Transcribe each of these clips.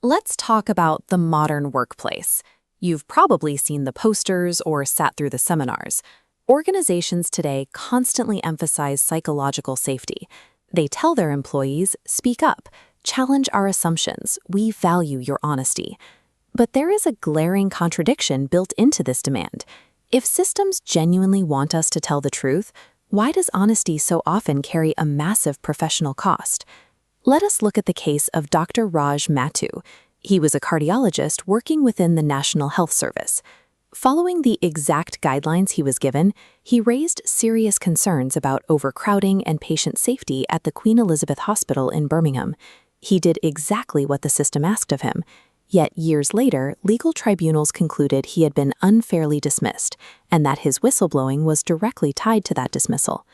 Let's talk about the modern workplace. You've probably seen the posters or sat through the seminars. Organizations today constantly emphasize psychological safety. They tell their employees, speak up, challenge our assumptions, we value your honesty. But there is a glaring contradiction built into this demand. If systems genuinely want us to tell the truth, why does honesty so often carry a massive professional cost? Let us look at the case of Dr. Raj Mattu. He was a cardiologist working within the National Health Service. Following the exact guidelines he was given, he raised serious concerns about overcrowding and patient safety at the Queen Elizabeth Hospital in Birmingham. He did exactly what the system asked of him. Yet years later, legal tribunals concluded he had been unfairly dismissed, and that his whistleblowing was directly tied to that dismissal.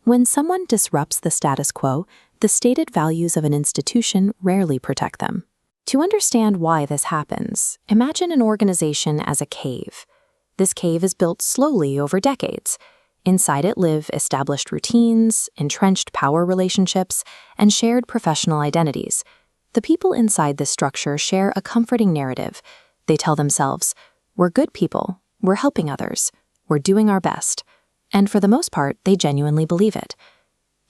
When someone disrupts the status quo, the stated values of an institution rarely protect them. To understand why this happens, imagine an organization as a cave. This cave is built slowly over decades. Inside it live established routines, entrenched power relationships, and shared professional identities. The people inside this structure share a comforting narrative. They tell themselves, "We're good people, we're helping others, we're doing our best." And for the most part, they genuinely believe it.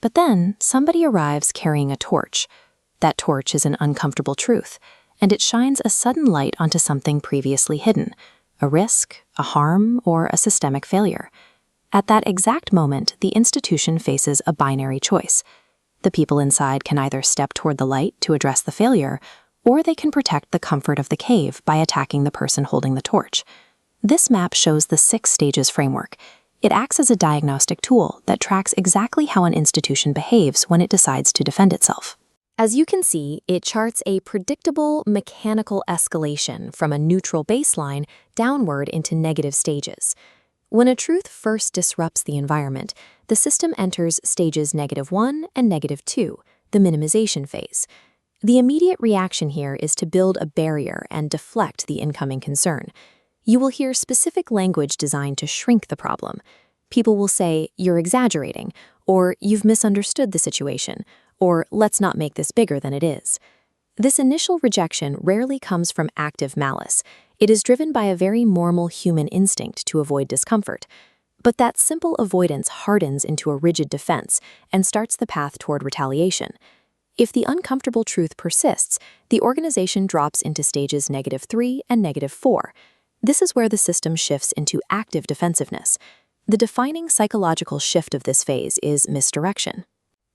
But then, somebody arrives carrying a torch. That torch is an uncomfortable truth, and it shines a sudden light onto something previously hidden, a risk, a harm, or a systemic failure. At that exact moment, the institution faces a binary choice. The people inside can either step toward the light to address the failure, or they can protect the comfort of the cave by attacking the person holding the torch. This map shows the 6 stages framework. It acts as a diagnostic tool that tracks exactly how an institution behaves when it decides to defend itself. As you can see, it charts a predictable, mechanical escalation from a neutral baseline downward into negative stages. When a truth first disrupts the environment, the system enters stages -1 and -2, the minimization phase. The immediate reaction here is to build a barrier and deflect the incoming concern. You will hear specific language designed to shrink the problem. People will say, "You're exaggerating," or "You've misunderstood the situation," or "Let's not make this bigger than it is." This initial rejection rarely comes from active malice. It is driven by a very normal human instinct to avoid discomfort. But that simple avoidance hardens into a rigid defense and starts the path toward retaliation. If the uncomfortable truth persists, the organization drops into stages -3 and -4. This is where the system shifts into active defensiveness. The defining psychological shift of this phase is misdirection.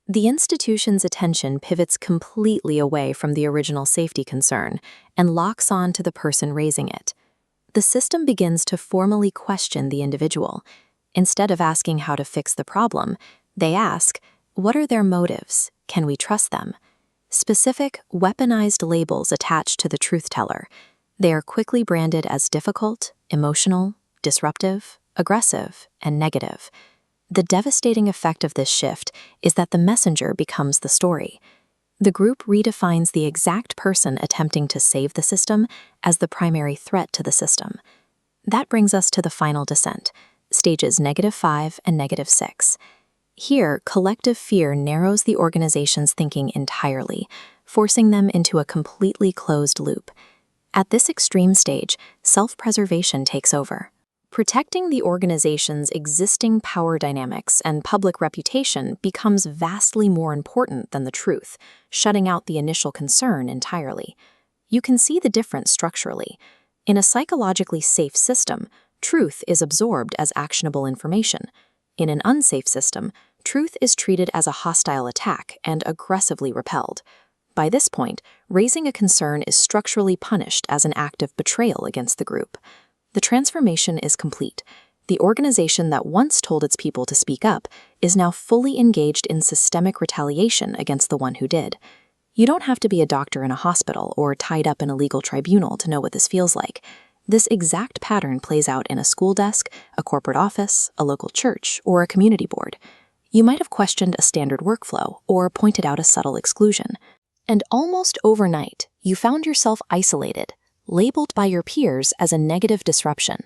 The institution's attention pivots completely away from the original safety concern and locks on to the person raising it. The system begins to formally question the individual. Instead of asking how to fix the problem, they ask, what are their motives? Can we trust them? Specific, weaponized labels attached to the truth teller. They are quickly branded as difficult, emotional, disruptive, aggressive, and negative. The devastating effect of this shift is that the messenger becomes the story. The group redefines the exact person attempting to save the system as the primary threat to the system. That brings us to the final descent, stages -5 and -6. Here, collective fear narrows the organization's thinking entirely, forcing them into a completely closed loop. At this extreme stage, self-preservation takes over. Protecting the organization's existing power dynamics and public reputation becomes vastly more important than the truth, shutting out the initial concern entirely. You can see the difference structurally. In a psychologically safe system, truth is absorbed as actionable information. In an unsafe system, truth is treated as a hostile attack and aggressively repelled. By this point, raising a concern is structurally punished as an act of betrayal against the group. The transformation is complete. The organization that once told its people to speak up is now fully engaged in systemic retaliation against the one who did. You don't have to be a doctor in a hospital or tied up in a legal tribunal to know what this feels like. This exact pattern plays out in a school desk, a corporate office, a local church, or a community board. You might have questioned a standard workflow or pointed out a subtle exclusion. And almost overnight, you found yourself isolated, labeled by your peers as a negative disruption.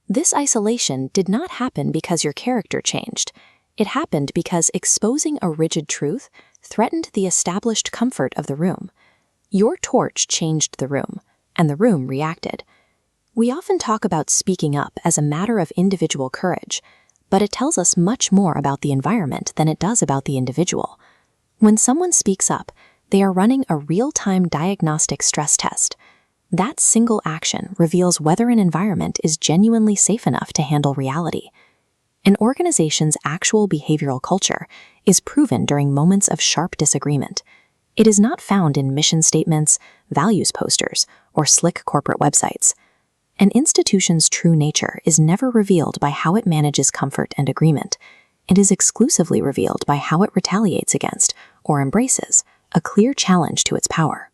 This isolation did not happen because your character changed. It happened because exposing a rigid truth threatened the established comfort of the room. Your torch changed the room, and the room reacted. We often talk about speaking up as a matter of individual courage, but it tells us much more about the environment than it does about the individual. When someone speaks up, they are running a real-time diagnostic stress test. That single action reveals whether an environment is genuinely safe enough to handle reality. An organization's actual behavioral culture is proven during moments of sharp disagreement. It is not found in mission statements, values posters, or slick corporate websites. An institution's true nature is never revealed by how it manages comfort and agreement. It is exclusively revealed by how it retaliates against, or embraces, a clear challenge to its power.